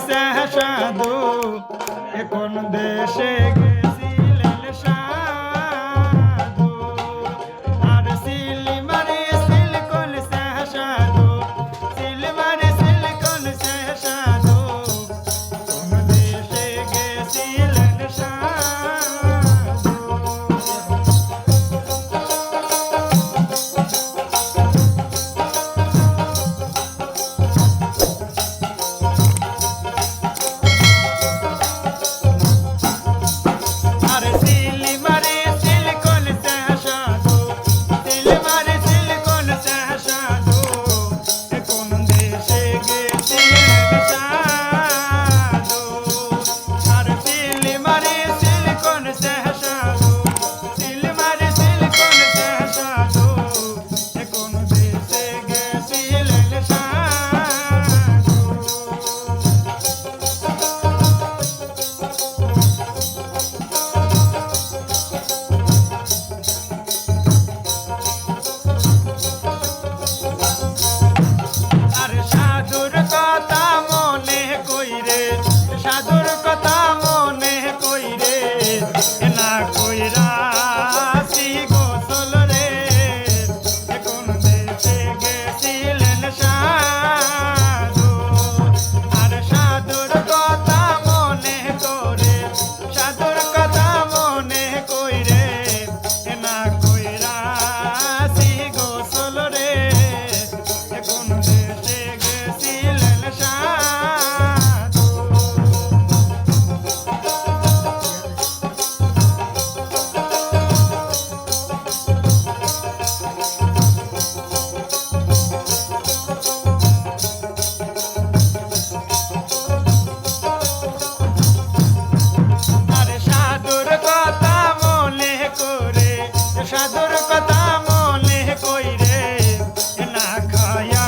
সাধু কোন দেশে গেছিলেন সাধু আর সিলমারে সিলকন সাধু সিলমারে সিলকন সাধু কোন দেশে গেছিলেন সাধু সাধুর কথা মনে কইরে না কইরা সি গোসল রে কোন দেশে গেছিলেন সাধু আর সাধুর কথা মনে করে সাধুর কথা মনে কইরে না কইরা সি গোসল রে কোন দেশে গেছিলেন সাধু সাধুর কথা মনে কইরে না খায়া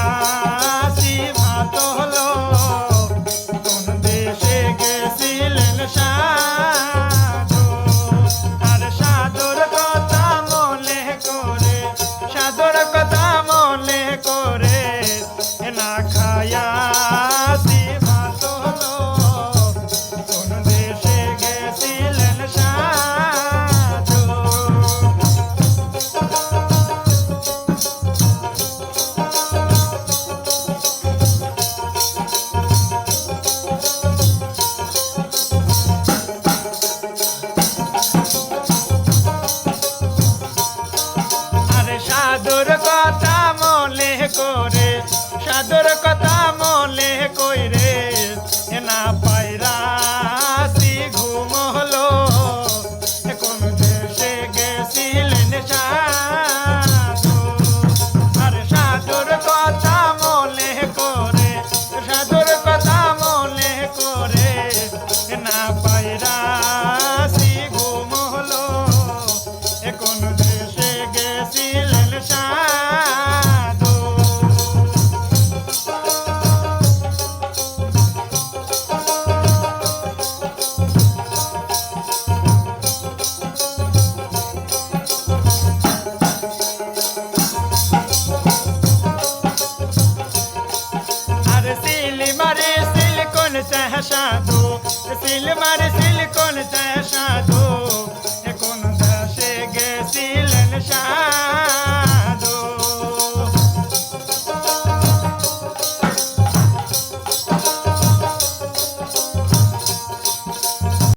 সি ভাত হলো কোন দেশে গেছিলেন সাধু আর সাধুর কথা মনে করে সাধুর কথা মনে করে না খায়া সি ভাত হলো কোন দেশে গেছিলেন সাধু সাধুর কথা মনে করে সাধুর কথা মনে কইরে না পায়রা সি ঘুম হলো কোন দেশে গেছিলেন সাধু আর সাধুর কথা মনে করে সাধুর কথা মনে করে না পায়রা সি ঘুম হলো কোন দেশে গেছিলেন সাধু আর সিলমারে সিলকন সাধু সিলমারে সিলকন সাধু